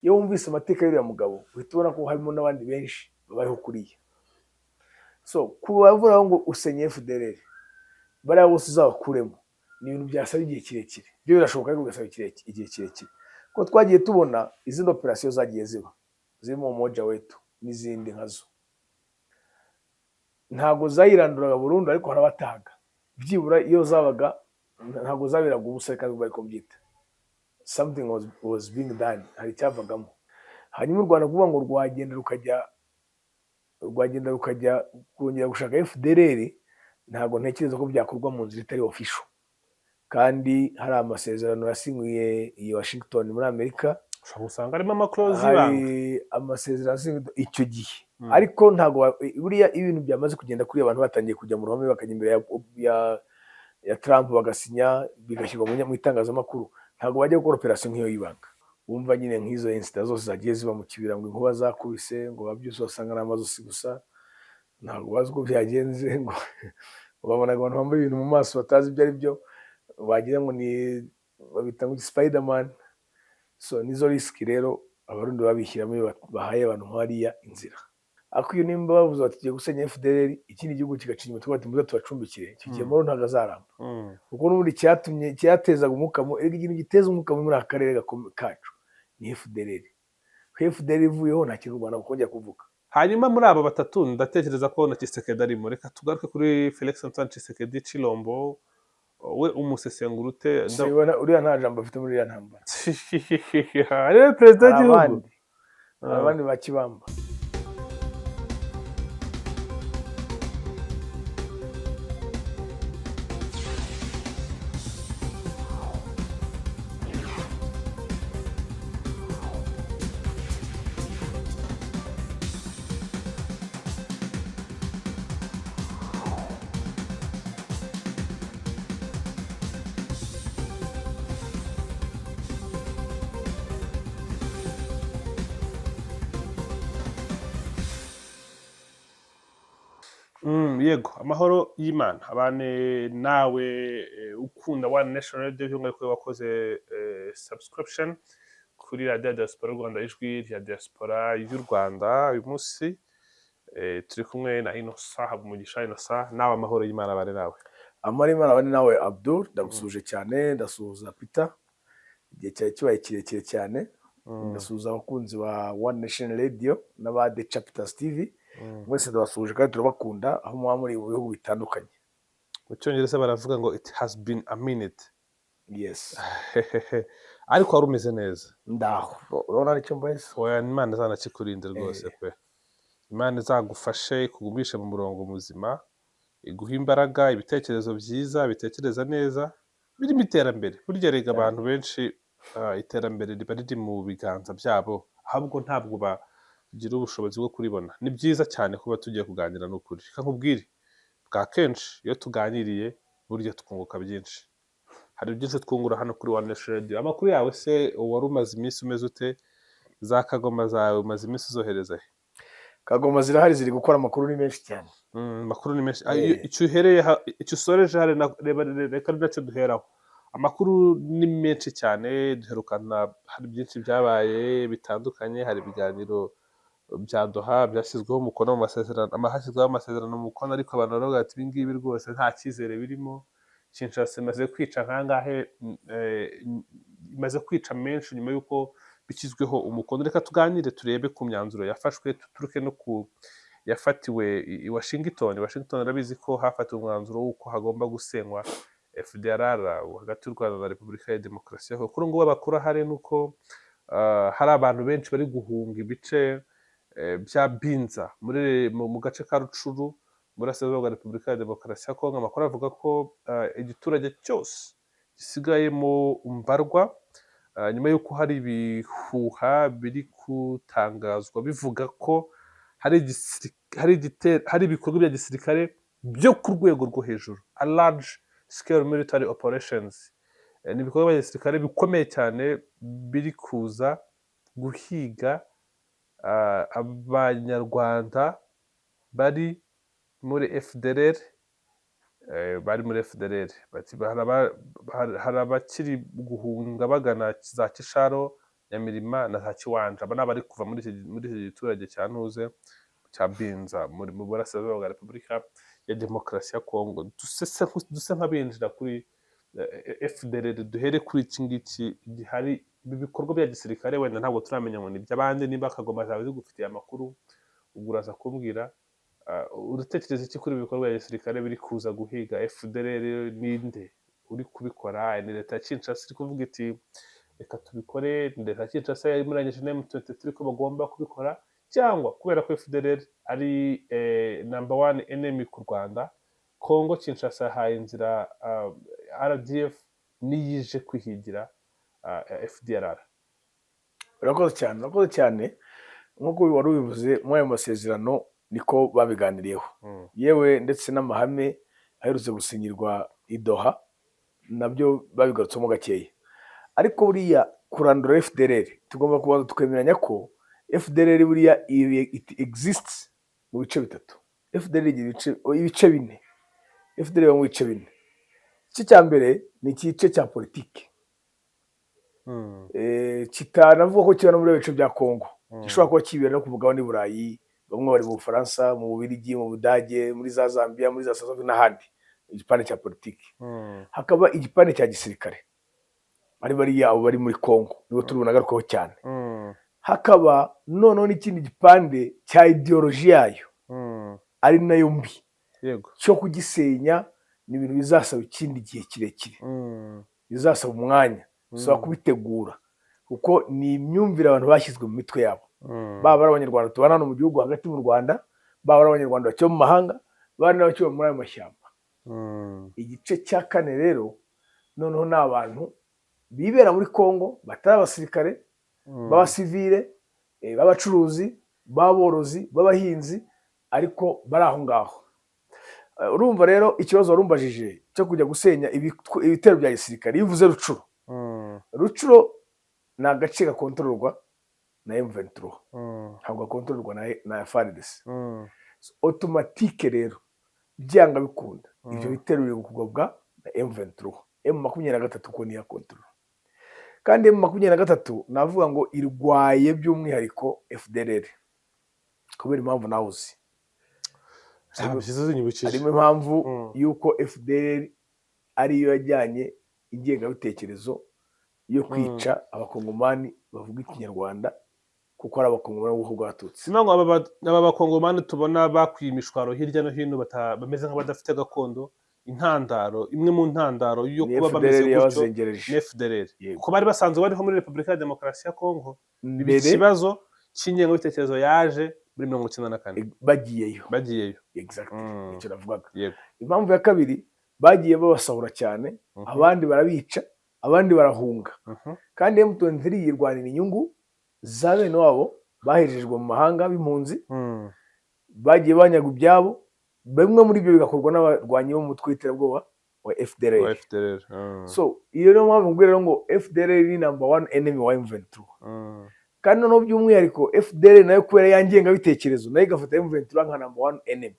iyo wumvise amateka y'uriya mugabo uhita ubona ko harimo n'abandi benshi babayeho kuriya. So kubavuga ngo usenye FDLR bariya bose uzabakuremo ni ibintu byasaba igihe kirekire, byo birashoboka ariko bigasaba igihe kirekire, kuko twagiye tubona izindi operasiyo zagiye ziba zirimo Umoja Wetu n'izindi nkazo, ntabwo zayiranduraga burundu ariko harabatahaga, byibura iyo zabaga ntabwo zabiraga ubusa kandi bari kubyita something was being done, hari icyavagamo. Hanyuma u Rwanda kuvuga ngo rwagenda rukajya kongera gushaka FDLR, ntabwo ntekereza ko byakorwa mu nzira itari official, kandi hari amasezerano yasinyiye i Washington muri Amerika, ushobora gusanga harimo amaklozi y'ibanga, hari amasezerano yasinyiwe icyo gihe. Ariko ntabwo buriya ibintu byamaze kugenda kuri abantu batangiye kujya mu ruhame bakajya imbere ya Trump bagasinya bigashyirwa mu itangazamakuru, ntabwo bajya gukora operasiyo nk'iyo y'ibanga. Wumva nyine nk'izo incident zose zagiye ziba mu kibira, ngo inkuba zakubise, ngo babyuse basanga ari amazosi gusa, ntabwo bazi uko byagenze, ngo babonaga abantu bambaye ibintu mu maso batazi ibyo ari byo, bagira ngo ni babita ngo Spiderman. So nizo risiki rero abarundi babishyiramo iyo bahaye abantu nk'ariya inzira. Ariko iyo nimba bavuze bati tugiye gusenya FDLR, ikindi gihugu kigacinya umutwe bati muze tubacumbikire, icyo gihe amahoro ntabwo azaramba, kuko n'ubundi cyatezaga umwuka mubi. Ikintu giteza umwuka mubi muri aka karere kacu ni FDLR. FDLR ivuyeho nta kintu u Rwanda kongera kuvuga. Hanyuma muri abo batatu ndatekereza ko na Tshisekedi arimo. Reka tugaruke kuri Felix Antoine Tshisekedi Tshilombo, we umusesengura ute? Uriya nta jambo afite muri iriya ntambara. Ariwe perezida w'igihugu, abandi bakibamba. Yego, amahoro y'Imana abane nawe ukunda One Nation Radio, by'umwihariko wakoze subscription kuri Radio Diaspora Rwanda, ijwi rya diaspora y'u Rwanda. Uyu munsi turi kumwe na Innocent Habumugisha. Innocent, nawe amahoro y'Imana abane nawe. Amahoro y'Imana abane nawe Abdul, ndagusuje cyane, ndasuhuza Peter, igihe cyari kibaye kirekire cyane, ndasuhuza abakunzi ba One Nation Radio n'aba The Chapters TV, mwese ndabasuhuje kandi turabakunda aho muba muri mu bihugu bitandukanye. Mu Cyongereza baravuga ngo it has been a minute. Yes. Ariko wari umeze neza. Ndaho urabona icyo mbaza. Oya, Imana izanakikurinde rwose pe. Imana izagufashe kugumisha mu murongo muzima, iguha imbaraga, ibitekerezo byiza, bitekereza neza, birimo iterambere. Burya rega abantu benshi iterambere riba riri mu biganza byabo, ahubwo ntabwo bagira ubushobozi bwo kuribona. Ni byiza cyane kuba tugiye kuganira n'ukuri. Reka nkubwire, bwa kenshi iyo tuganiriye burya twunguka byinshi. Hari byinshi twungura hano kuri One Nation Radio. Amakuru yawe se wari umaze iminsi umeze ute? Za Kagoma zawe umaze iminsi uzohereza he? Kagoma zirahari, ziri gukora amakuru ni menshi cyane. Amakuru ni menshi. Icyo uhereye icyo usoreje hari reka nacyo duheraho. Amakuru ni menshi cyane, duherukana hari byinshi byabaye bitandukanye, hari ibiganiro bya Doha byashyizweho umukono mu masezerano, hashyizweho amasezerano mu mukono, ariko abantu baravuga ati ibi ngibi rwose nta cyizere birimo. Kinshasa imaze kwica nkangahe, imaze kwica menshi nyuma y'uko bishyizweho umukono. Reka tuganire turebe ku myanzuro yafashwe, tuturuke no ku yafatiwe i Washington. Washington arabizi ko hafatiwe umwanzuro w'uko hagomba gusenywa FDLR hagati y'u Rwanda na Repubulika ya Demokarasi ya Kongo. Kuri ngubu abakuru ahari ni uko hari abantu benshi bari guhunga ibice bya Binza mu gace ka Rucuru burasirazuba bwa Repubulika ya Demokarasi ya Kongo. Amakuru avuga ko igiturage cyose gisigayemo mbarwa, nyuma y'uko hari ibihuha biri gutangazwa bivuga ko hari ibikorwa bya gisirikare byo ku rwego rwo hejuru, a large scale military operations. Ni ibikorwa bya gisirikare bikomeye cyane biri kuza guhiga abanyarwanda bari muri FDLR, hari abakiri guhunga bagana za Kisharo Nyamirima na za Kiwanja aba nabari kuva muri iki giturage cya Ntuze cya Binza mu burasirazuba bwa Repubulika ya Demokarasi ya Kongo duse nk'abinjira kuri FDLR. Duhere kuri iki ngiki gihari, ibi bikorwa bya gisirikare wenda ntabwo turamenya ngo ni iby'abandi, niba Kagoma zawe zigufitiye amakuru ubwo uraza kumbwira. Uratekereza iki kuri ibi bikorwa bya gisirikare biri kuza guhiga FDLR? Ninde uri kubikora? Ni leta ya Kinshasa iri kuvuga iti reka tubikore? Ni leta ya Kinshasa yamuranyije na M23 ko bagomba kubikora, cyangwa kubera ko FDLR ari number one enemy ku Rwanda, Kongo Kinshasa yahaye inzira RDF niyije kwihigira FDLR? urakoze cyane nk'uko wari ubivuze, muri ayo masezerano niko babiganiriyeho. Yewe ndetse n'amahame aherutse gusinyirwa i Doha nabyo babigarutsemo gakeya. Ariko buriya kurandura FDLR tugomba kubanza tukemeranya ko FDLR buriya it exists mu bice bitatu. FDLR igira ibice bine. FDLR mu bice bine. Igice cya mbere ni igice cya politiki, kitanavuga ko kiba no muri bice bya Kongo, gishobora kuba kibera no ku mugabane w'i Burayi, bamwe bari mu Bufaransa, mu Bubiligi, mu Budage, muri za Zambia, muri za South Africa n'ahandi. Igipande cya politiki. Hakaba igipande cya gisirikare, ari bariya abo bari muri Kongo nibo turubonagarukaho cyane. Hakaba noneho n'ikindi gipande cya ideoloji yayo, ari nayo mbi, cyo kugisenya. Ni ibintu bizasaba ikindi gihe kirekire, bizasaba umwanya, bisaba kubitegura, kuko ni imyumvire abantu bashyizwe mu mitwe yabo, baba ari abanyarwanda tubana hano mu gihugu hagati mu Rwanda, baba ari abanyarwanda bakiba mu mahanga, baba n'abakiba muri ayo mashyamba. Igice cya kane rero noneho ni abantu bibera muri Kongo, batari abasirikare, b'abasivile, b'abacuruzi, b'aborozi, b'abahinzi, ariko bari aho ngaho. Urumva rero ikibazo warumbajije cyo kujya gusenya ibitero bya gisirikare. Iyo uvuze Rucuro, Rucuro ni agace gakontororwa na M23, ntabwo gakontororwa na FARDC. Automatique rero byanga bikunda ibyo bitero biri kugobwa na M23, M23 ko niya control. Kandi M23 navuga ngo irwaye by'umwihariko FDLR kubera impamvu nawe uzi. Harimo impamvu yuko FDLR ariyo yajyanye ingengabitekerezo yo kwica abakongomani bavuga ikinyarwanda, kuko ari abakongomani b'ubwoko bw'Abatutsi. Sinango aba bakongomani tubona bakwiye imishwaro hirya no hino bameze nk'abadafite gakondo. Intandaro imwe mu ntandaro yo kuba bameze gutyo ni FDLR, kuko bari basanzwe bariho muri Repubulika ya Demokarasi ya Kongo. Ikibazo cy'ingengabitekerezo yaje muri 1994 bagiyeyo. Exactly, icyo navugaga. Impamvu ya kabiri, bagiye babasahura cyane, abandi barabica, abandi barahunga. Kandi M23 yirwanira inyungu za bene wabo bahejejwe mu mahanga b'impunzi, bagiye banyaga ibyabo, bimwe muri byo bigakorwa n'abarwanyi bo mu mutwe w'iterabwoba wa FDLR. So iyo niyo mpamvu mbwira ngo FDLR ni number one enemy wa M23. Kandi noneho by'umwihariko FDLR nayo kubera yangengabitekerezo nayo igafata M23 nka number one enemy,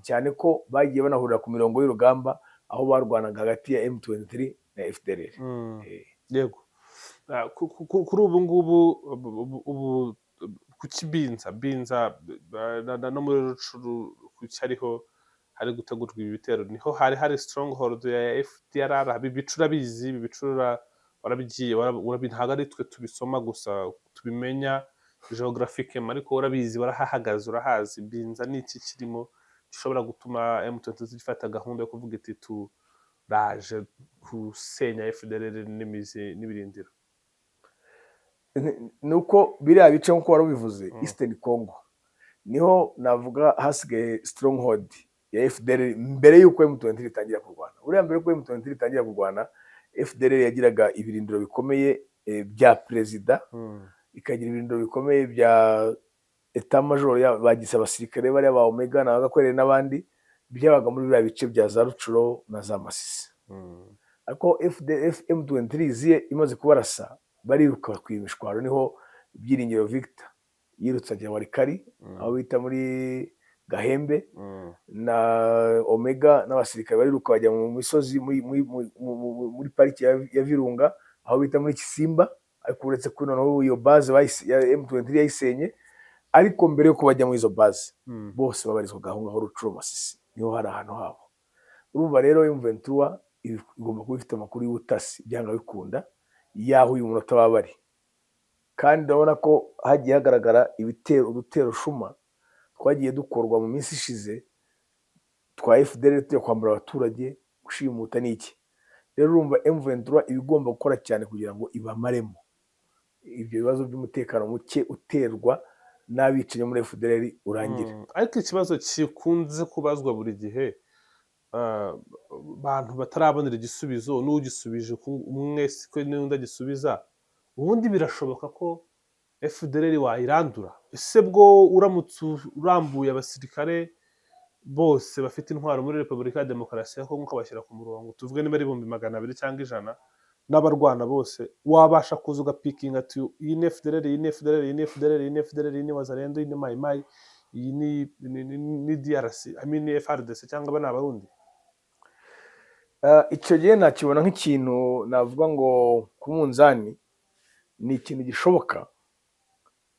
cyane ko bagiye banahurira ku mirongo y'urugamba aho barwanaga hagati ya M23 na FDLR. Yego, kuri ubu ngubu ku Kibinza no muri Rucuru kucyariho hari gutegurwa ibi bitero, niho hari stronghold ya FDLR. Bibicura bizi, bibicura warabigiye ntabwo ari twe tubisoma gusa tubimenya geographique, ariko warabizi, warahahagaze, urahazi. Binza ni iki kirimo gishobora gutuma M23 ifata gahunda yo kuvuga iti turaje gusenya FDLR n'imizi n'ibirindiro? Nuko biriya bice nk'uko warabivuze, Eastern Congo niho navuga hasigaye stronghold ya FDLR mbere y'uko M23 itangira kurwana. Buriya mbere y'uko M23 itangira kurwana, FDLR yagiraga ibirindiro bikomeye bya perezida, ikagira ibirindiro bikomeye bya etat major bagize abasirikare bari ba Omega na Bagakorera n'abandi, byabaga muri biriya bice bya za Rucuro na za Masisi. Ariko M23 iziye imaze kubarasa, bariruka kwimishwaro, niho Byiringiro Victor yirutse ajya Warikari, aho bita muri Gahembe, na Omega n'abasirikare bariruka bajya mu misozi muri pariki ya Virunga, aho bita muri Kisimba, ariko uretse ko noneho iyo base ya M23 yayisenye, ariko mbere yo bajya muri izo base bose babarizwaga aho ngaho Rucuro Masisi, niho hari ahantu habo. Urumva rero M23 igomba kuba ifite amakuru y'ubutasi byanga bikunda yaho uyu munota baba bari, kandi ndabona ko hagiye hagaragara udutero shuma twagiye dukorwa mu minsi ishize twa FDL tuyo kwambura abaturage, gushimuta n'iki. Rero urumva M23 ibigomba gukora cyane kugira ngo ibamaremo ibyo bibazo by'umutekano muke uterwa n'abicanyi muri FDL urangire. Ariko ikibazo kikunze kubazwa buri gihe abantu batarabonera igisubizo, n'ugisubije umwe siko n'undi agisubiza, ubundi birashoboka ko FDL wayirandura? Ese bwo uramutse urambuye abasirikare bose bafite intwaro muri Repubulika ya Demokarasi ya Kongo ukabashyira ku murongo, tuvuge niba ari 200 cyangwa 100 n'abarwana bose, wabasha kuza ugapikinga ati iyi ni FDL, iyi ni FDL, iyi ni FDL, iyi ni FDL, iyi ni Wazalendo, iyi ni Mai Mai, iyi ni DRC, ni FARDC cyangwa aba ni Abarundi? Icyo gihe nakibona nk'ikintu navuga ngo ku munzani ni ikintu gishoboka,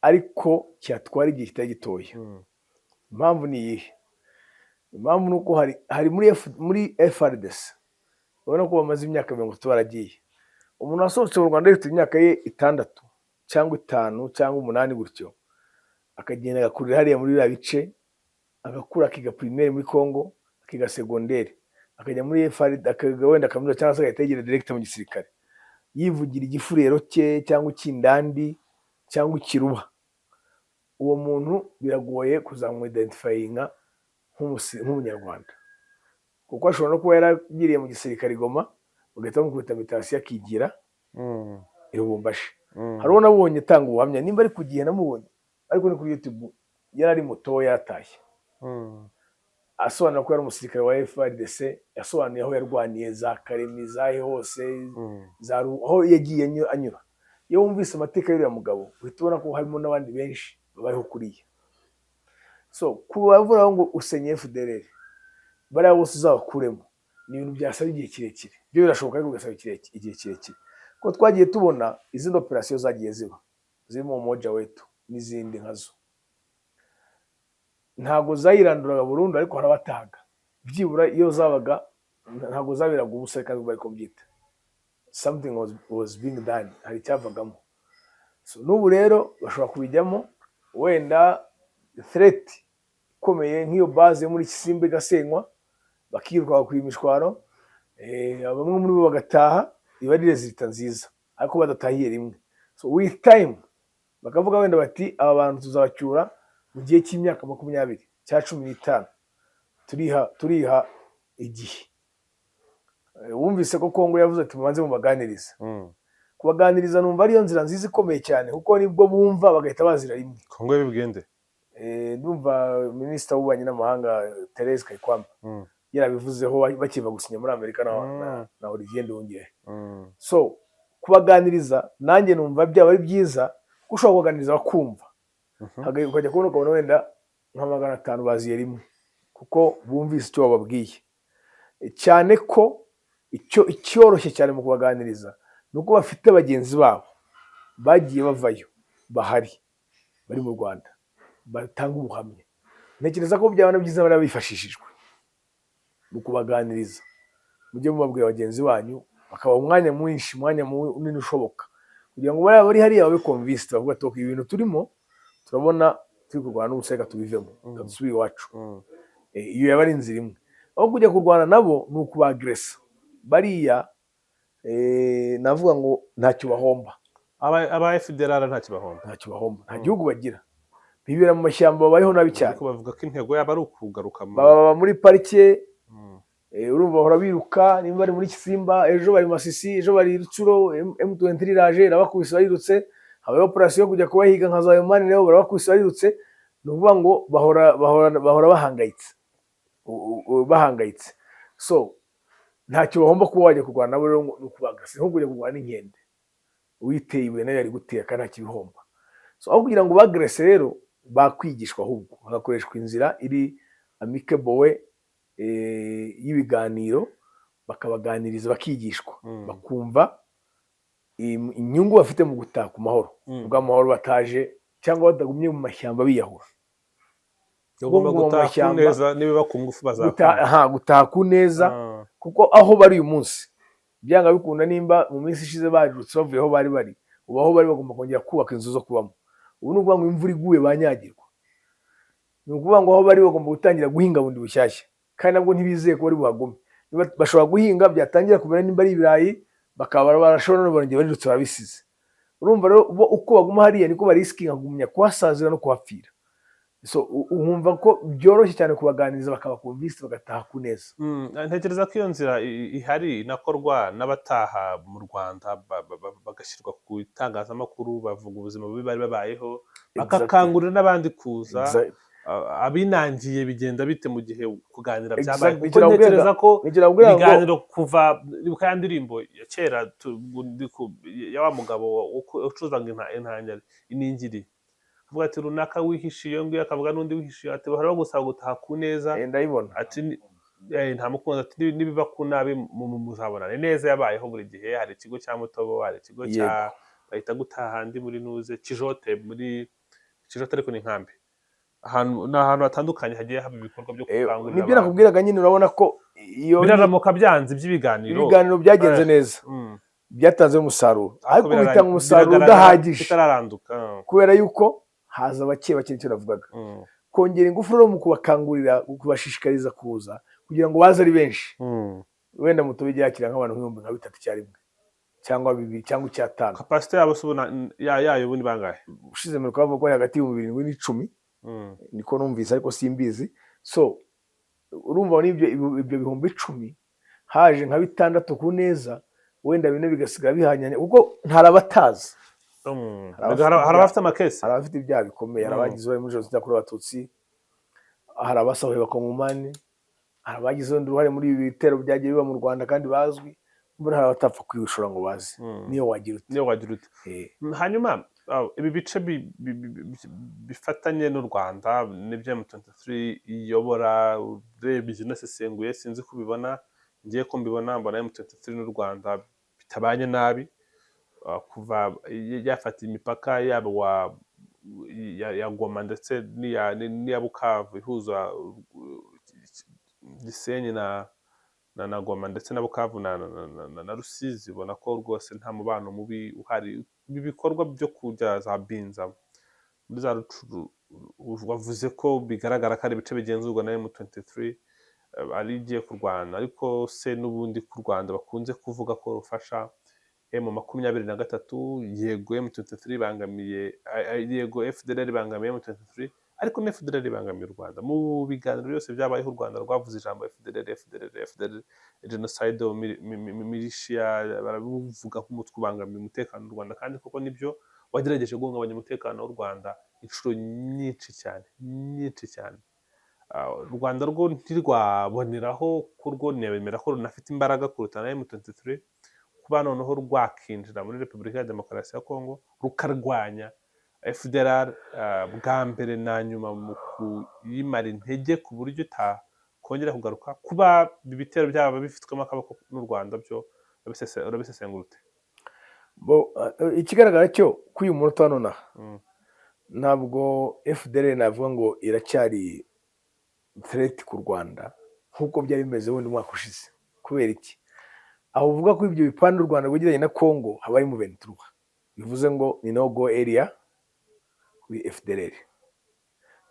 ariko cyatwara igihe kitari gitoya. Impamvu ni iyihe? Impamvu ni uko hari muri FARDC urabona ko bamaze imyaka 30 baragiye. Umuntu wasohotse mu Rwanda afite imyaka ye 6 cyangwa 5 cyangwa 8 gutyo, akagenda agakurira hariya muri biriya bice, agakura akiga primaire muri Congo, akiga secondaire, akajya muri FARDC, akaga wenda kaminuza cyangwa se agategera direct mu gisirikare, yivugira igifurero cye cyangwa ikindandi cyangwa ikiruba. Uwo muntu biragoye kuzamuidentifyinga nk'umunyarwanda, kuko ashobora no kuba yaragiriye mu gisirikare Goma bagahita bamukubita mitasi akigira i Lubumbashi. Hariho nabonye tanga ubuhamya, nimba ari ku gihe namubonye, ariko ni kuri YouTube, yari ari muto yatashye, asobanura ko yari umusirikare wa FARDC, yasobanuye aho yarwaniye za Karemi, zahe hose, aho yagiye anyura. Iyo wumvise amateka y'uriya mugabo uhita ubona ko harimo n'abandi benshi bariho kuriya. So kubavuga ngo usenye FDL bariya bose uzabakuremo ni ibintu byasaba igihe kirekire, byo birashoboka ariko ugasaba igihe kirekire, ko twagiye tubona izindi operasiyo zagiye ziba zirimo Umoja Wetu n'izindi nkazo, ntago zayiranduraga burundu, ariko harabataga byibura iyo zabaga ntago zabiraga ubusa kandi bari kubyita something was being done, hari cyavagamo. So n'ubu rero bashobora kubijyamo, wenda threat ikomeye nk'iyo base muri Kisimbe gasenywa, bakiruka ku imishwaro, bamwe muri bo bagataha, iba ari resulta nziza, ariko badatahiye rimwe. So with time bakavuga wenda bati aba bantu tuzabacyura mu gihe cy'imyaka 20 cya 15, turiha igihe. Wumvise ko Kongo yavuze ati mubanze mu baganiriza. Kubaganiriza numva ariyo nzira nziza ikomeye cyane, kuko nibwo bumva bagahita bazira rimwe. Kongo y'ibigende ndumva minisita w'ububanyi n'amahanga Therese Kayikwamba yarabivuzeho bakiva gusinya muri Amerika na Olivier Nduhungirehe. So kubaganiriza nanjye numva byaba ari byiza, kuko ushobora kubaganiriza bakumva, ukajya kubona wenda nka 500 baziye rimwe, kuko bumvise icyo bababwiye. Cyane ko icyoroshye cyane mu kubaganiriza nuko bafite bagenzi babo bagiye bavayo bahari bari mu Rwanda batanga ubuhamya. Ntekereza ko byabana byiza bari bifashishijwe mu kubaganiriza, mujye mubabwira bagenzi banyu, bakaba umwanya munini ushoboka, kugira ngo bari hariya babe convinced, bavuga ati ibintu turimo turabona turi kurwana n'ubuseka tubivemo, dusubire iwacu. Iyo yaba ari inzira imwe. Aho kujya kurwana nabo ni ukubagresa bariya, navuga ngo ntacyo bahomba. aba FDL ntacyo bahomba, nta gihugu bagira, bibera mu mashyamba, babayeho nabi cyane. Ariko bavuga ko intego yaba ari ukugaruka baba muri parike, urumva bahora biruka, nimba bari muri Kisimba, ejo bari Masisi, ejo bari Rucuro, M23 iraje irabakubise barirutse, habaye operasiyo kujya kubahiga nka za Yomani, rero barabakubise barirutse. Ni ukuvuga ngo bahora bahangayitse. So ntacyo bahomba kuba wajya kurwana nabo, rero ni ukubagasa, nko kujya kurwana n'inkende, witeye ibuye nayo yari gutera kandi ntakibihomba. So aho kugira ngo bagrese rero bakwigishwa, ahubwo hagakoreshwa inzira iri amicable y'ibiganiro, bakabaganiriza bakigishwa, bakumva inyungu bafite mu gutaha ku mahoro ubw'amahoro bataje cyangwa batagumye mu mashyamba biyahura. bagomba gutaha ku neza niba ku ngufu gutaha ku neza kuko aho bari uyu munsi byanga bikunda nimba mu minsi ishize bajutse bavuye aho bari bari ubu aho bari bagomba kongera kubaka inzu zo kubamo. Ubu ni ukuvuga ngo imvura iguye banyagirwa, ni ukuvuga ngo aho bari bagomba gutangira guhinga bundi bushyashya kandi nabwo ntibizeye ko bari buhagume. Bashobora guhinga byatangira kumera nimba ari ibirayi bakaba barashobora no barongera barirutse babisize. Urumva rero uko baguma hariya niko barisikinga kugumya kuhasazira no kuhapfira. So umva ko byoroshye cyane kubaganiriza bakabakumvise bagataha ku neza. Ntekereza ko iyo nzira ihari inakorwa n'abataha mu Rwanda bagashyirwa ku itangazamakuru bavuga ubuzima bubi bari babayeho bakakangurira n'abandi kuza. Abinangiye bigenda bite mu gihe kuganira byabaye? Kuko ntekereza ko ibiganiro kuva ibuka ya ndirimbo ya kera ya wa mugabo ucuzaga iningiri avuga ati runaka wihishe iyo ngiyo, akavuga n'undi wihishe ati bahora bagusaba gutaha ku neza. Ndayibona ati nta mukunzi ati nibiba ku nabi muzabonana neza. Yabayeho buri gihe. Hari ikigo cya Mutobo, hari ikigo cya bahita gutaha ndi muri nuze Kijote, muri Kijote ariko ni nkambi. Ni ahantu hatandukanye hagiye haba ibikorwa byo gukangurira. Nibyo nakubwiraga nyine, urabona ko iyo biraramuka byanze by'ibiganiro byagenze neza, byatanze umusaruro, ariko bitanga umusaruro udahagije kubera yuko haza bake bake. Nicyo navugaga, kongera ingufu rero mu kubakangurira, kubashishikariza kuza kugira ngo baze ari benshi. Wenda Mutobo ijya yakira nk'abantu nk'ibihumbi nka 3 icyarimwe cyangwa 2 cyangwa 5. Capacity yabo yayo ubundi bangahe? Ushize mu kwavuga ko hagati y'ibihumbi 7 n'icumi niko numvise, ariko simbizi. So urumva n'ibyo bihumbi 10 haje nka 6 ku neza, wenda bine bigasigara bihanyanya kuko ntarabataza. Hari abafite amakesi, hari abafite ibyaha bikomeye, hari abagize uruhare muri jenoside yakorewe Abatutsi, hari abasahuye bakongomani, hari abagize uruhare muri ibi bitero byagiye biba mu Rwanda kandi bazwi. Mbona hari abatapfa kwishura ngo bazi niyo wagira ute. Hanyuma ibi bice bifatanye n'u Rwanda n'ibyo M23 iyobora, urebye unasesenguye, sinzi ko ubibona, ngiye ko mbibona, mbona M23 n'u Rwanda bitabanye nabi kuva yafata imipaka yabo ya Goma ndetse n'iya Bukavu ihuza Gisenyi na Goma ndetse na Bukavu na Rusizi. Ubona ko rwose nta mubano mubi uhari. Ibi bikorwa byo kujya za Binza muri za Rucuru, wavuze ko bigaragara ko ari ibice bigenzurwa na M23 ari igiye kurwana, ariko se n'ubundi ku Rwanda bakunze kuvuga ko rufasha M23. Yego M23 bangamiye, yego FDLR bangamiye M23, ariko n'FDLR bangamiye u Rwanda. Mu biganiro byose byabayeho u Rwanda rwavuze ijambo FDLR genocide militia, baravuga nk'umutwe ubangamiye umutekano w'u Rwanda, kandi koko nibyo wagerageje guhungabanya umutekano w'u Rwanda inshuro nyinshi cyane. U Rwanda rwo ntirwaboneraho ko rwo nemera ko runafite imbaraga kuruta na M23, kuba noneho rwakinjira muri Repubulika ya Demokarasi ya Kongo rukarwanya FDLR bwa mbere na nyuma mu kuyimara intege ku buryo itakongera kugaruka. Kuba ibitero byaba bifitwemo akaboko n'u Rwanda byo urabisesengura ute? Ikigaragara cyo ko uyu munota none ntabwo FDLR navuga ngo iracyari threat ku Rwanda nk'uko byari bimeze wundi mwaka ushize. Kubera iki? Aho uvuga ko ibyo bipande u Rwanda rwegeranye na Kongo habaye mu 23, bivuze ngo ni no go area kuri FDLR.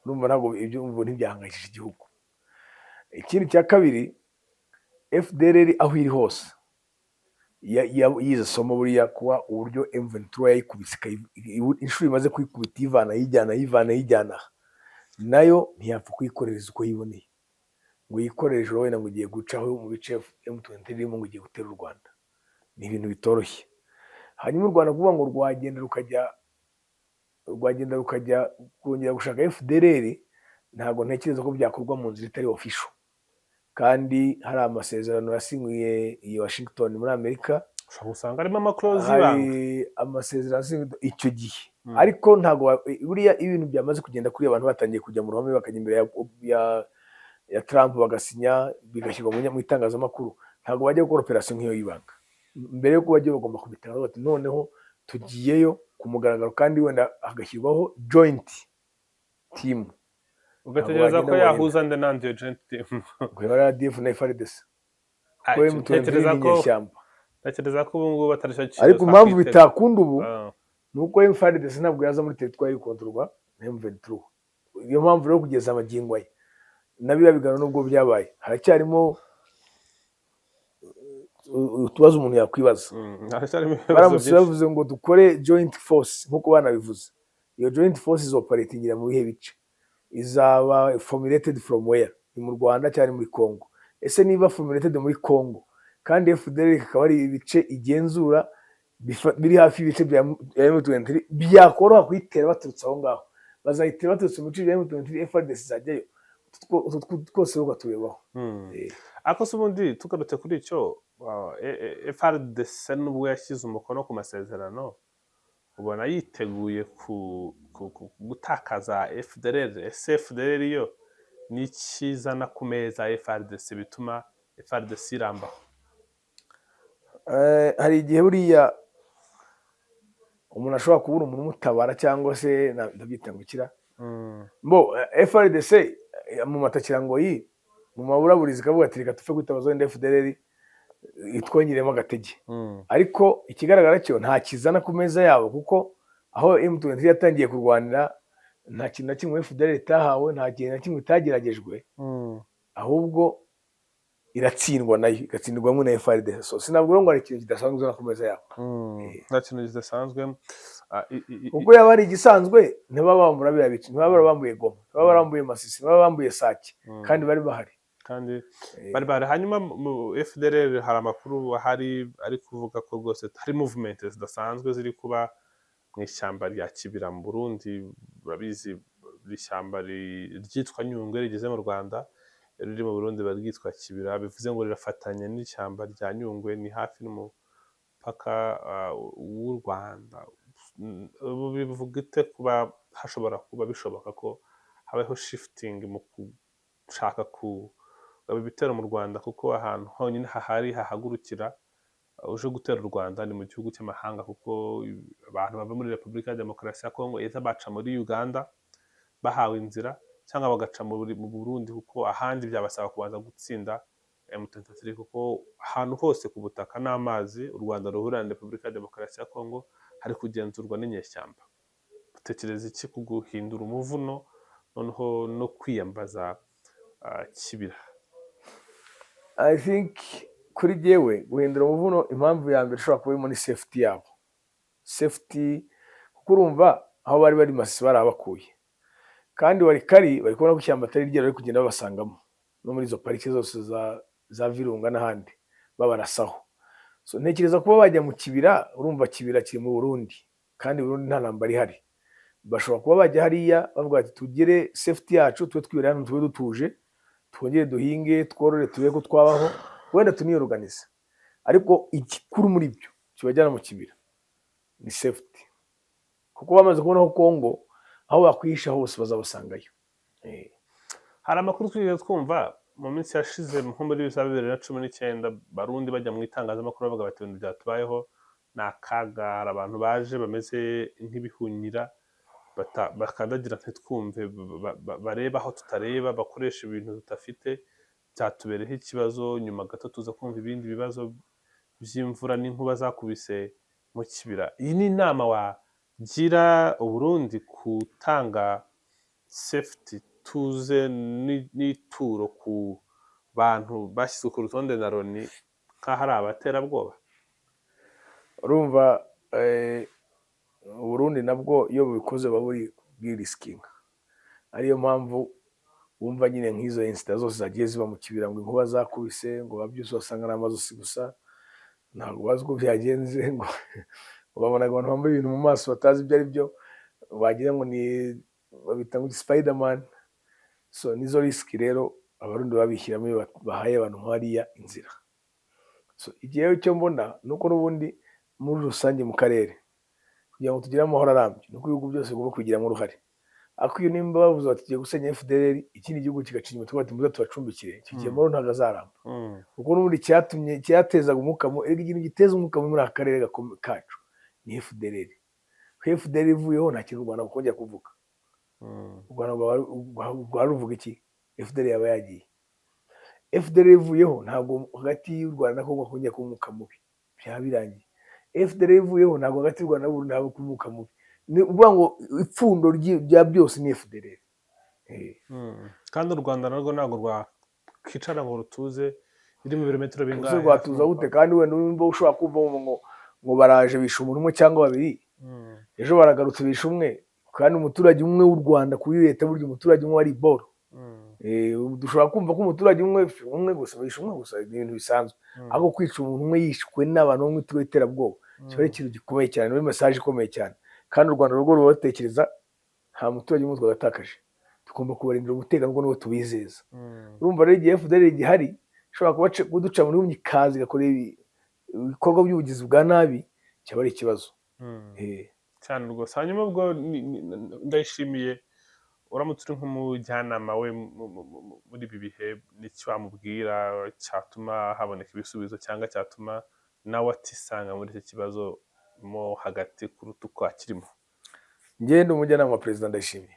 Urumva ntabwo ibyo ntibyahangayishije igihugu. Ikindi cya kabiri, FDLR aho iri hose yize somo buriya kuba uburyo M23 yayikubise inshuro imaze kwikubita yijyana nayo ntiyapfa kuyikorereza uko yiboneye, ngo yikoreshe wenda ngo ugiye gucaho mu bice M23 irimo ngo ugiye gutera u Rwanda. Ni ibintu bitoroshye. Hanyuma u Rwanda kuvuga ngo rwagenda rukajya kongera gushaka FDLR, ntabwo ntekereza ko byakorwa mu nzira itari official, kandi hari amasezerano yasinyiye i Washington muri Amerika. Ushobora gusanga harimo amaklozi hari amasezerano icyo gihe, ariko ntabwo buriya ibintu byamaze kugenda kuri abantu batangiye kujya mu ruhame bakajya imbere ya Trump bagasinya bigashyirwa mu itangazamakuru, ntabwo bajya gukora operation nk'iyo y'ibanga. mbere yo kuba bagiye bagomba kubitangaza bati noneho tugiyeyo ku mugaragaro kandi wenda hagashyirwaho joint team ugategereza ko yahuza nde nandi iyo joint team ngo yaba RDF na FARDC ko M23 ni inyeshyamba. Ntekereza ko ubu ngubu atari cyo kintu ariko impamvu bitakunda ubu ni uko FARDC ntabwo yaza muri teritwari ikontorwa na M23. Iyo mpamvu rero kugeza amagingo aya nabira bigano nubwo byabaye haracyarimo utubazo umuntu yakwibaza. Baramutse bavuze ngo dukore joint force nkuko banabivuze, iyo joint force is operating mu bihe bice, izaba formulated from where? Ni mu Rwanda cyane muri Congo. Ese niba formulated muri Congo kandi FDLR ikaba ari ibice igenzura biri hafi ibice bya M23, byakoroha kuyitera baturutse aho ngaho, bazayitera baturutse mu bice bya M23, FARDC zajyayo twose ugatuyebaho. Ako se ubundi tugarutse kuri icyo FARDC nubwo yashyize umukono ku masezerano ubona yiteguye gutakaza FDLR. Ese FDLR yo ni ikizana ku meza FARDC bituma FARDC irambaho? Hari igihe buriya umuntu ashobora kubura umuntu umutabara cyangwa se ndabyitangukira mbo FARDC mu matakirango mu maburaburizi kavuga ati reka tupfe kwitabaza wenda FDLR itwongeremo agatege, ariko ikigaragara cyo nta kizana ku meza yabo kuko aho M23 yatangiye kurwanira nta kintu na kimwe FDLR itahawe, nta kintu na kimwe itageragejwe, ahubwo iratsindwa nayo igatsindwamo na FARDC. So sinabwo ngo ari ikintu kidasanzwe na ku meza yabo, nta kintu kidasanzwe kuko yaba ari igisanzwe ntibabambura bya bice, ntibabara bambuye Goma, ntibabara bambuye Masisi, ntibabara bambuye Sake, kandi bari bahari. Hanyuma mu FDLR hari amakuru ahari ari kuvuga ko rwose hari movement zidasanzwe ziri kuba mu ishyamba rya Kibira mu Burundi. Urabizi ishyamba ryitwa Nyungwe rigeze mu Rwanda, riri mu Burundi baryitwa Kibira, bivuze ngo rirafatanya n'ishyamba rya Nyungwe, ni hafi n'umupaka w'u Rwanda. Ubu bivuga ite kuba hashobora kuba bishoboka ko habaho shifting mu gushaka ibitero mu Rwanda, kuko ahantu honyine hahagurukira uje gutera u Rwanda ni mu gihugu cy'amahanga, kuko abantu bava muri Repubulika ya Demokarasi ya Kongo eza baca muri Uganda bahawe inzira cyangwa bagaca mu Burundi, kuko ahandi byabasaba kubanza gutsinda M23, kuko ahantu hose ku butaka n'amazi u Rwanda ruhurira na Repubulika ya Demokarasi ya Kongo hari kugenzurwa n'inyeshyamba. Utekereza iki ku guhindura umuvuno noneho no kwiyambaza Kibira? I think kuri jewe guhindura umuvuno impamvu ya mbere ishobora kuba muri safety yabo, safety kuko urumva aho bari bari Masisi barabakuye, kandi Warikari bari kubona ko ishyamba atari ryera bari kugenda babasangamo no muri izo parike zose za Virunga n'ahandi babarasaho. So ntekereza kuba bajya mu Kibira, urumva Kibira kiri mu Burundi kandi Burundi nta ntambara ihari, bashobora kuba bajya hariya bavuga ati tugire safety yacu, tube twibera hano, tube dutuje, twongere duhinge, tworore, turebe ko twabaho, wenda tuniyoruganize. Ariko igikuru muri byo kibajyana mu Kibira ni safety, kuko bamaze kubona ko Kongo aho bakwisha hose bazabasangayo. Hari amakuru twigeze twumva mu minsi yashize nko muri 2019 Barundi bajya mu itangazamakuru bavuga bati ibintu byatubayeho ni akaga, hari abantu baje bameze nk'ibihunyira bakandagira ntitwumve, bareba aho tutareba, bakoresha ibintu tudafite, byatubereho ikibazo. Nyuma gato tuza kumva ibindi bibazo by'imvura n'inkuba zakubise mu Kibira. Iyi ni inama wagira Uburundi gutanga safety tuze n'ituro ku bantu bashyizwe ku rutonde na Loni nk'aho ari abaterabwoba? Urumva Uburundi nabwo iyo bubikoze baba buri bwirisikinga, ariyo mpamvu wumva nyine nk'izo incident zose zagiye ziba mu Kibira, ngo inkuba zakubise, ngo babyose basanga ari amazosi gusa, ntabwo bazi uko byagenze, ngo babonaga abantu bambaye ibintu mu maso batazi ibyo ari byo, wagira ngo ni babita ngo Spiderman. So nizo risk rero Abarundi babishyiramo iyo bahaye abantu nk'ariya inzira. So igihe cyo mbona nuko n'ubundi muri rusange mu karere kugira ngo tugire amahoro arambye nuko ibihugu byose bigomba kugiramo uruhare. ariko iyo nimba bavuze bati tugiye gusenya FDLR ikindi gihugu kigaca inyuma tuvuga ati muze tubacumbikire icyo gihe Moro ntabwo azaramba kuko n'ubundi cyatezaga umwuka mubi ikintu giteza umwuka mubi muri aka karere kacu ni FDLR. FDLR ivuyeho nta kintu u Rwanda rukongera kuvuga. U Rwanda rwari ruvuga iki? FDLR yaba yagiye. FDLR ivuyeho ntabwo hagati y'u Rwanda na Kongo kongera kuba umwuka mubi byaba birangiye. FDLR ivuyeho ntabwo hagati y'u Rwanda n'u Burundi haba kuba umwuka mubi. Ni ukuvuga ngo ipfundo rya byose ni FDLR. kandi u Rwanda narwo ntabwo rwakicara ngo rutuze biri mu birometero bingahe rwatuza gute kandi wenda nimba ushobora kumva ngo baraje bishe umuntu umwe cyangwa babiri ejo baragarutse bishe umwe kandi umuturage umwe w'u Rwanda kuri leta burya umuturage umwe wari boro dushobora kumva ko umuturage umwe gusa bishe umwe gusa ni ibintu bisanzwe ariko kwica umuntu umwe yishwe n'abantu bamwe turi iterabwoba kiba ari ikintu gikomeye cyane ni message ikomeye cyane kandi u Rwanda rwo rubatekereza nta muturage umwe twagatakaje tugomba kubarindira umutekano ngo niwo tubizeza urumva rero igihe FDLR igihari ishobora kuduca muri umwe ikazi igakora ibikorwa by'ubugizi bwa nabi cyaba ari ikibazo cyane rwose. Hanyuma ubwo ndayishimiye uramutse uri nk'umujyanama we muri ibi bihe n'icyo wamubwira cyatuma haboneka ibisubizo cyangwa cyatuma nawe atisanga muri iki kibazo mo hagati kuruta uko akirimo? Ngende umujyanama wa perezida Ndayishimiye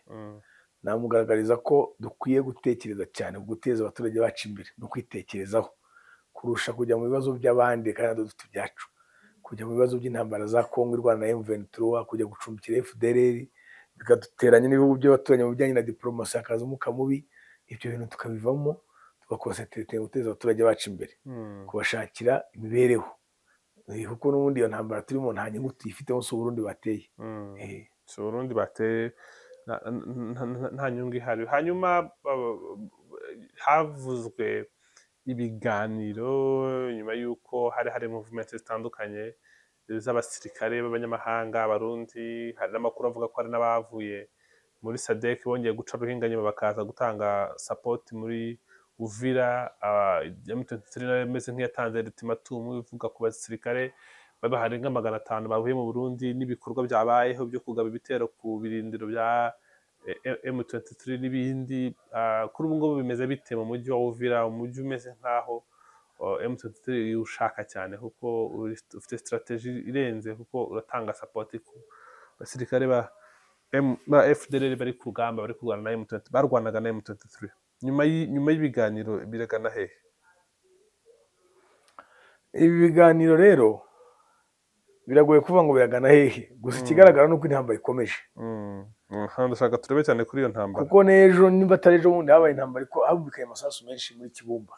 namugaragariza ko dukwiye gutekereza cyane guteza abaturage bacu imbere no kwitekerezaho kurusha kujya mu bibazo by'abandi kandi dufite ibyacu, kujya mu bibazo by'intambara za Kongo i Rwanda na M23 kujya gucumbikira FDLR bikaduteranya n'ibihugu by'abaturanyi mu bijyanye na diplomasi hakaza umwuka mubi. Ibyo bintu tukabivamo tugakonsentrate guteza abaturage bacu imbere kubashakira imibereho kuko n'ubundi iyo ntambara turimo nta nyungu tuyifitemo si Burundi bateye si Burundi bateye nta nyungu ihari. Hanyuma havuzwe ibiganiro nyuma y'uko hari movement zitandukanye z'abasirikare b'abanyamahanga abarundi, hari n'amakuru avuga ko hari n'abavuye muri SADC bongeye guca ruhinga nyuma bakaza gutanga support muri Uvira. M23 imeze nk'iyatanze ultimatum ivuga ku basirikare barenga 500 bavuye mu Burundi n'ibikorwa byabayeho byo kugaba ibitero ku birindiro bya M23 n'ibindi. Kuri ubu ngubu bimeze bite mu mujyi wa Uvira? Umujyi umeze nkaho M23 ushaka cyane kuko ufite strategy irenze kuko uratanga support ku basirikare ba FDLR bari ku rugamba bari kurwana na M23 barwanaga na M23. Nyuma y'ibiganiro biregana hehe? Ibi biganiro rero biragoye kuvuga ngo biragana hehe, gusa ikigaragara nuko intambara ikomeje. Ndashaka turebe cyane kuri iyo ntambara kuko n'ejo nimba atari ejo bundi habaye intambara ariko habubikaye amasasu menshi muri Kibumba.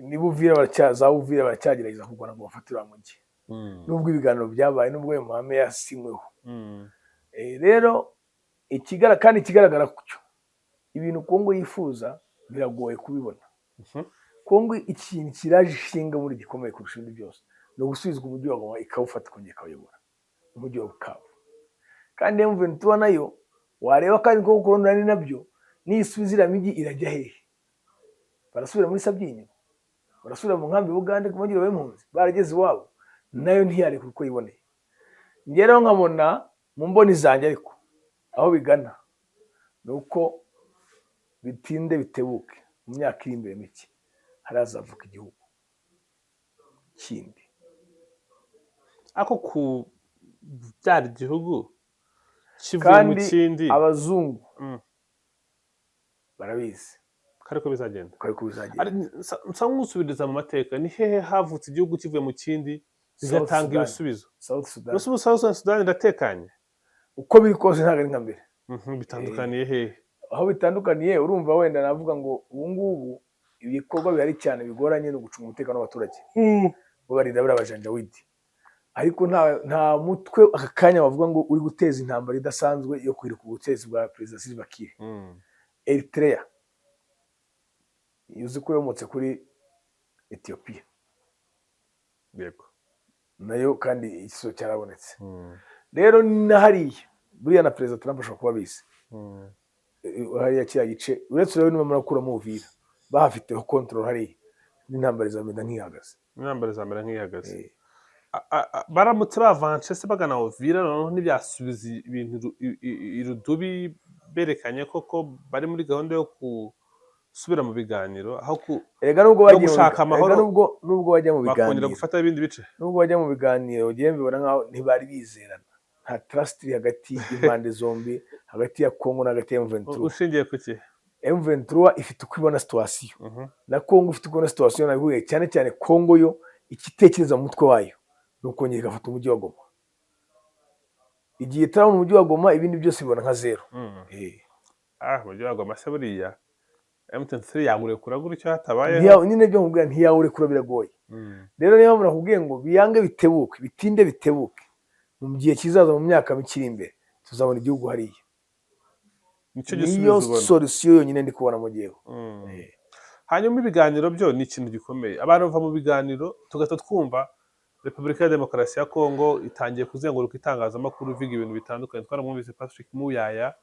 Niba Uvira baracyagerageza kurwana ngo bafatire umujyi nubwo ibiganiro byabaye nubwo ayo mahame yasinyweho. Rero ikigaragara kucyo ibintu Kongo yifuza biragoye kubibona. Kongo ikintu kiraje ishinga muri gikomeye kurusha ibindi byose no gusubizwa umujyi wa Goma ikawufata kongera ikawuyobora umujyi wa Bukavu. Kandi M23 nayo wareba kandi ko kurondana ni nabyo n'isubizira migi irajya hehe? Barasubira muri Sabyinyo, barasubira mu nkambi Bugande ku mugiro w'impunzi barageze iwabo nayo ntiyari kuko yiboneye. Ngeraho nkabona mu mboni zanjye ariko aho bigana nuko bitinde bitebuke mu myaka iri imbere mike harazavuka igihugu kindi ako ku byari igihugu kivuye mu kindi. Abazungu barabizi kariko bizagenda nsa nk'usubiriza mu mateka ni hehe havutse igihugu kivuye mu kindi bigatanga ibisubizo? South Sudan. South Sudan iratekanye uko biri kose ntabwo ari nka mbere. Bitandukaniye hehe? Aho bitandukaniye urumva wenda navuga ngo ubu ngubu ibikorwa bihari cyane bigoranye no gucunga umutekano w'abaturage bo barinda barabajanjawidi, ariko nta mutwe aka kanya bavuga ngo uri guteza intambara idasanzwe yo kwirika ubutegetsi bwa Perezida Salva Kiir. Eritrea yuzi ko yomotse kuri Ethiopia yego nayo kandi ikiso cyarabonetse. Rero nahariye buriya na Perezida Trump ashobora kuba bizi hariya kiriya gice uretse rero niba murakuramo Uvira bahafiteho control hari n'intambara zamera nk'ihagaze. baramutse bavance se bagana Uvira noneho ntibyasubiza ibintu irudubi berekanye koko bari muri gahunda yo gusubira mu biganiro aho erega nubwo no bagiye gushaka amahoro nubwo bajya mu bakongera biganiro gufata ibindi bice nubwo bajya mu biganiro ugiye mbibona nkaho ntibari bizerana nta trust iri hagati y'impande zombi hagati ya Congo na hagati ya M23 ushingiye ku ki M23 ifite uko ibona situation na Congo ifite uko ibona situation nabihuye cyane cyane Congo yo ikitekereza mu mutwe wayo nuko nyine igafata umujyi wa Goma igiye itara mu mujyi wa Goma ibindi byose bibona nka zero umujyi wa Goma se buriya M23 yawurekura gutyo hatabaye nyine byo nkubwira ntiyawurekura biragoye rero niyo mpamvu nakubwiye ngo biyange bitebuke bitinde bitebuke mu gihe kizaza mu myaka mikiri imbere tuzabona igihugu hariya niyo solution yonyine ndi kubona mu gihe hanyuma ibiganiro byo ni ikintu gikomeye abantu bava mu biganiro tugahita twumva Repubulika ya Demokarasi ya Kongo itangiye kuzenguruka itangazamakuru ivuga ibintu bitandukanye twaramwumvise Patrick Muyaya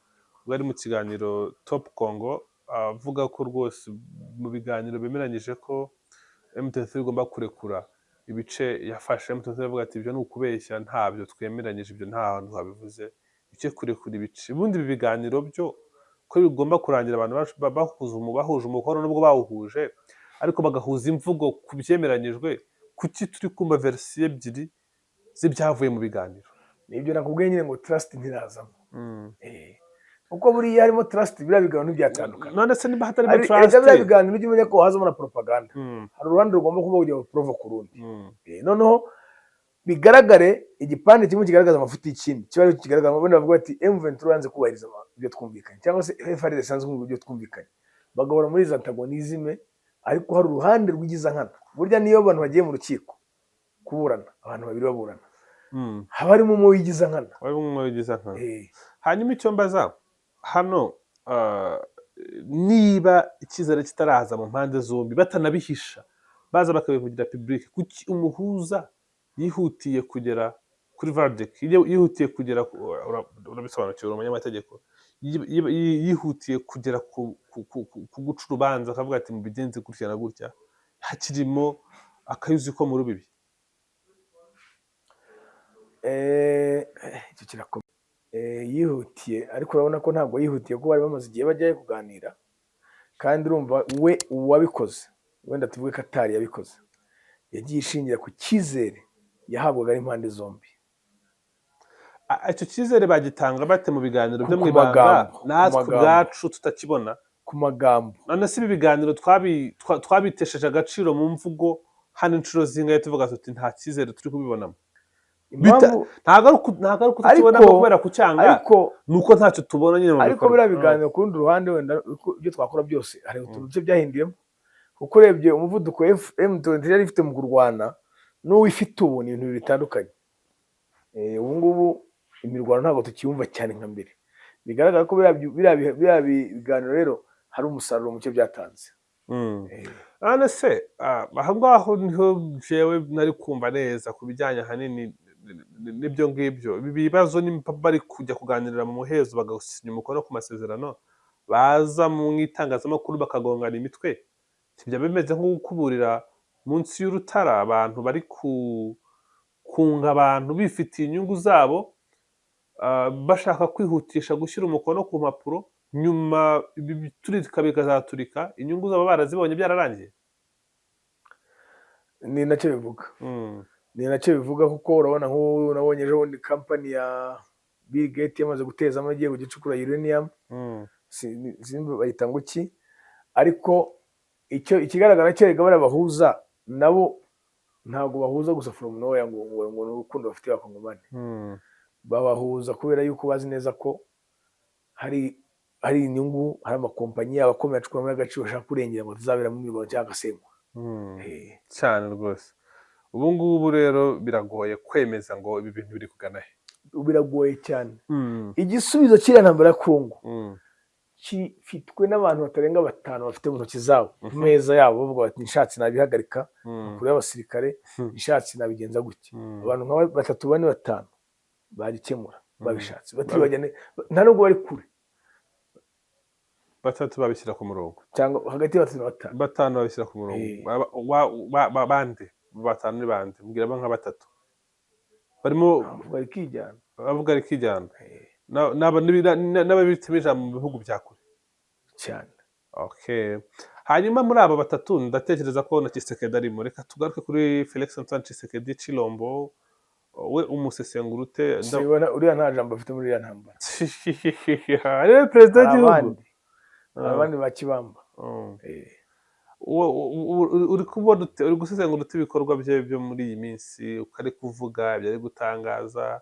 ubwo ari mu kiganiro Top Congo avuga ko rwose mu biganiro bemeranyije ko M23 igomba kurekura ibice yafashe M23 avuga ati ibyo ni ukubeshya ntabyo twemeranyije ibyo nta hantu habivuze icyo kurekura ibice ubundi ibi biganiro byo ko bigomba kurangira abantu bahuje umukono nubwo bawuhuje ariko bagahuza imvugo ku byemeranyijwe kuki turi kumva verisiyo ebyiri z'ibyavuye mu biganiro nibyo nakubwiye nyine ngo trust ntirazamo uko buriya harimo trust biriya biganiro ntibyatandukana none se niba hatarimo trust biriya biganiro ujye umenya ko hazamo na propaganda hari uruhande rugomba kuba kugira ngo prove ku rundi noneho bigaragare igipande kimwe kigaragaza amafuti y'ikindi kiba ari kigaragaza abandi bavuga ati M23 yanze kubahiriza ibyo twumvikanye cyangwa se FARDC yanze kumva ibyo twumvikanye bagahora muri izo antagonizme ariko hari uruhande rw'igiza nkana burya niyo abantu bagiye mu rukiko kuburana abantu babiri baburana haba harimo umwe w'igiza nkana hanyuma icyo mbaza hano niba icyizere kitaraza mu mpande zombi batanabihisha baza bakabivugira public kuki umuhuza yihutiye kugera kuri verdict yihutiye kugera urabisobanukiwe umunyamategeko yihutiye kugera ku guca urubanza akavuga ati mubigenze gutya na gutya hakirimo akayuzi ko mu rubibi icyo kirakomeye yihutiye ariko urabona ko ntabwo yihutiye kuko bari bamaze igihe bajyayo kuganira kandi urumva we uwabikoze wenda tuvuge ko atari yabikoze yagiye ishingira ku cyizere yahabwaga n'impande zombi icyo cyizere bagitanga bate mu biganiro byo mu ibanga natwe ubwacu tutakibona ku magambo none se ibi biganiro twabitesheje agaciro mu mvugo hano inshuro zingahe tuvuga tuti nta cyizere turi kubibonamo ntabwo ari ukukibonamo kubera kucyanga ni uko ntacyo tubona nyine mu bikorwa ariko biriya biganiro ku rundi ruhande wenda ibyo twakora byose hari utuntu duke byahinduyemo kuko urebye umuvuduko M23 yari ifite mu kurwana n'uwo ifite ubu ni ibintu bibiri bitandukanye ubu ngubu imirwano ntabwo tukiyumva cyane nka mbere bigaragara ko biriya biganiro rero hari umusaruro muke byatanze none se aho ngaho niho jewe nari kumva neza ku bijyanye ahanini n'ibyo ngibyo ibi bibazo nimba bari kujya kuganirira mu muhezo bagasinya umukono ku masezerano baza mu itangazamakuru bakagongana imitwe byaba bimeze nko gukuburira munsi y'urutara abantu bari kunga abantu bifitiye inyungu zabo bashaka kwihutisha gushyira umukono ku mpapuro nyuma ibiturika bikazaturika inyungu zabo barazibonye byararangiye ni nacyo bivuga ni nacyo bivuga kuko urabona nk'ubu nabonye ejo bundi kampani ya Bill Gates yamaze guteza amagi ku gicukura uranium bayita ngo ki ariko ikigaragara cyo rega barabahuza nabo ntabwo bahuza gusa from nowhere ngo urukundo bafite abakongomani babahuza kubera yuko bazi neza ko hari inyungu hari amakompanyi abakomeye acukura muri agaciro bashaka kurengera ngo tuzabera mu mirwano cyangwa agasengwa cyane rwose ubu ngubu rero biragoye kwemeza ngo ibi bintu biri kugana he biragoye cyane igisubizo kiriya ntambara ya Kongo kifitwe n'abantu batarenga batanu bafite mu ntoki zabo ku meza yabo bavuga bati nshatse nabihagarika kuri abasirikare nshatse nabigenza gutya abantu nka batatu bane batanu bagikemura babishatse batibajyane nta nubwo bari kure batatu babishyira ku murongo cyangwa hagati ya batatu na batanu batanu babishyira ku murongo bande batanu ni bande mbwira nka batatu barimo bavuga rikijyana. bavuga rikijyana Eh, n'ababitse ijambo mu bihugu bya kure. cyane. Okay. Hanyuma muri abo batatu ndatekereza ko na Tshisekedi arimo. Reka tugaruke kuri Felix Antoine Tshisekedi Tshilombo, we umusesengura ute? Sibona uriya nta jambo afite muri iriya ntambara. Ariwe perezida Hari w'igihugu. abandi ba Kibamba. Mm. Eh, uri kubona uri gusesengura ute ibikorwa bye byo muri iyi minsi, uko ari kuvuga, ibyo ari gutangaza,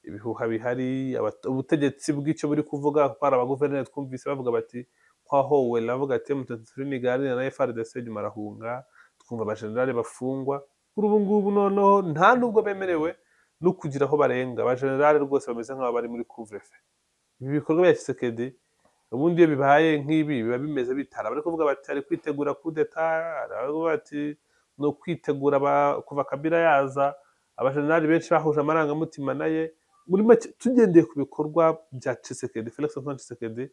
ibihuha bihari, ubutegetsi bw'icyo buri kuvuga, kuko hari abaguverineri twumvise bavuga bati kwahowe, navuga ati M23 niganira na FARDC nyuma arahunga, twumva abajenerali bafungwa, kuri ubu ngubu noneho nta nubwo bemerewe no kugira aho barenga, abajenerali rwose bameze nk'abo bari muri couvre-feu. Ibi bikorwa bya Tshisekedi ubundi iyo bibaye nk'ibi biba bimeze bitara, bari kuvuga bati ari kwitegura coup d'etat, baravuga bati ni ukwitegura kuva Kabila yaza, abajenerali benshi bahuje amarangamutima naye. Muri make tugendeye ku bikorwa bya Tshisekedi, Felix Antoine Tshisekedi,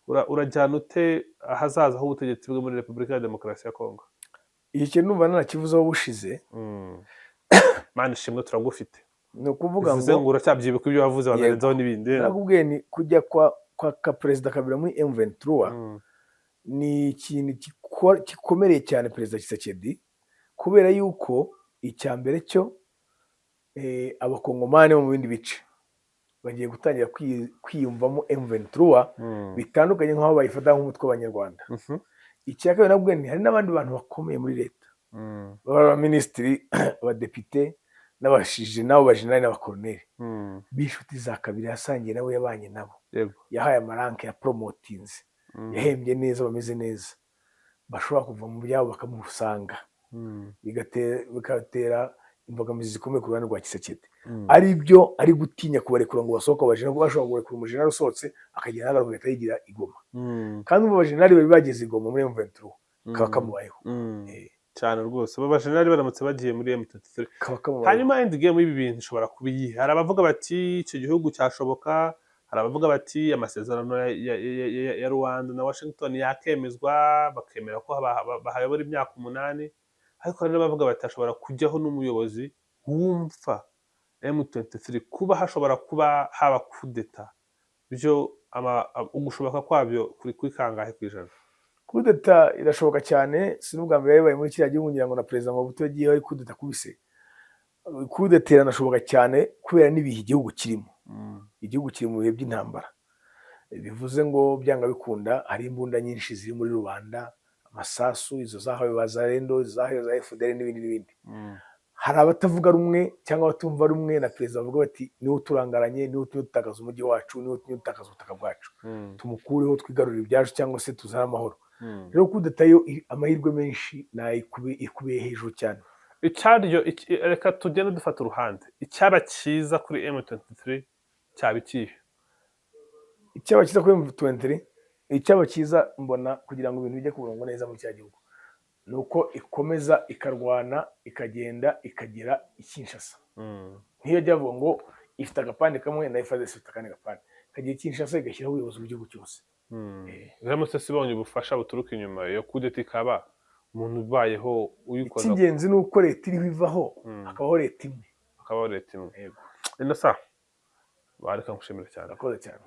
urajyana ute ahazaza h'ubutegetsi bwe muri Repubulika ya Demokarasi ya Kongo? iki kintu numva nanakivuzeho bushize. Mana ishimwe turagufite. Ni ukuvuga Bivuze ngo ngo uracyabyibuka ibyo wavuze wanarenzaho n'ibindi. nakubwiye ni kujya kwa perezida Kabila muri M23 ni ikintu gikomereye cyane perezida Tshisekedi, kubera yuko icya mbere cyo abakongomani bo mu bindi bice bagiye gutangira kwiyumvamo M23 bitandukanye nk'aho bayifata nk'umutwe w'abanyarwanda. Icya kabiri nabwo ni hari n'abandi bantu bakomeye muri leta, abaminisitiri, abadepite n'abashije nabo bajenerali n'abakoloneli b'inshuti za Kabila yasangiye nawe, yabanye nabo, yahaye amaranke ya promotinze, yahembye neza, bameze neza, bashobora kuva mu byabo bakamusanga, bigatera imbogamizi zikomeye ku ruhande rwa Tshisekedi. Ari byo ari gutinya kubarekura ngo basohoke abajenerali, kuko bashobora kubarekura umujenerali usohotse akagenda n'agaruka agahita yigira i Goma, kandi ubu abajenerali bari bageze i Goma muri M23 kaba kamubayeho cyane rwose. Abo bajenerali baramutse bagiye muri M23 hanyuma end game y'ibi bintu ishobora kuba iyi. Hari abavuga bati icyo gihugu cyashoboka, hari abavuga bati amasezerano ya Rwanda na Washington yakemezwa, bakemera ko bahayobora imyaka 8, ariko hari n'abavuga bati hashobora kujyaho n'umuyobozi wumva M23 kuba hashobora kuba haba coup d'etat. Byo ugushoboka kwabyo kuri kangahe kwijana? Coup d'etat irashoboka cyane, si n'ubwa mbere yabaye muri kiriya gihugu, ngira ngo na perezida Mobutu yagiyeho ari coup d'etat kubise. Coup d'etat iranashoboka cyane kubera n'ibihe igihugu kirimo. Igihugu kiri mu bihe by'intambara, bivuze ngo byanga bikunda hari imbunda nyinshi ziri muri rubanda, amasasu, izo zahawe bazarendo, zahawe za FDL n'ibindi n'ibindi. Hari abatavuga rumwe cyangwa abatumva rumwe na perezida, bavuga bati niwe uturangaranye, niwe utumye dutakaza umujyi wacu, niwe utumye dutakaza ubutaka bwacu, tumukureho twigarurire ibyacu cyangwa se tuzane amahoro. Rero coup d'etat yo amahirwe menshi ikubiye hejuru cyane. Icyaryo reka tugende dufata uruhande, icyaba cyiza kuri M23 cyaba ikihe? Icyaba cyiza kuri M23, icyaba cyiza mbona kugira ngo ibintu bijye ku murongo neza muri cya gihugu, nuko ikomeza ikarwana, ikagenda ikagera i Kinshasa. Ntiyo jyavuga ngo ifite agapande kamwe na FARDC ifite akandi gapande, ikagera i Kinshasa igashyiraho ubuyobozi bw'igihugu cyose. Ramutse sibonye ubufasha buturuka inyuma yo coup d'etat ikaba umuntu ubayeho uyikora. Icy'ingenzi ni uko leta iri bivaho, hakabaho leta imwe. Yego. Ino sa bareka ngushimira cyane. Akoze cyane.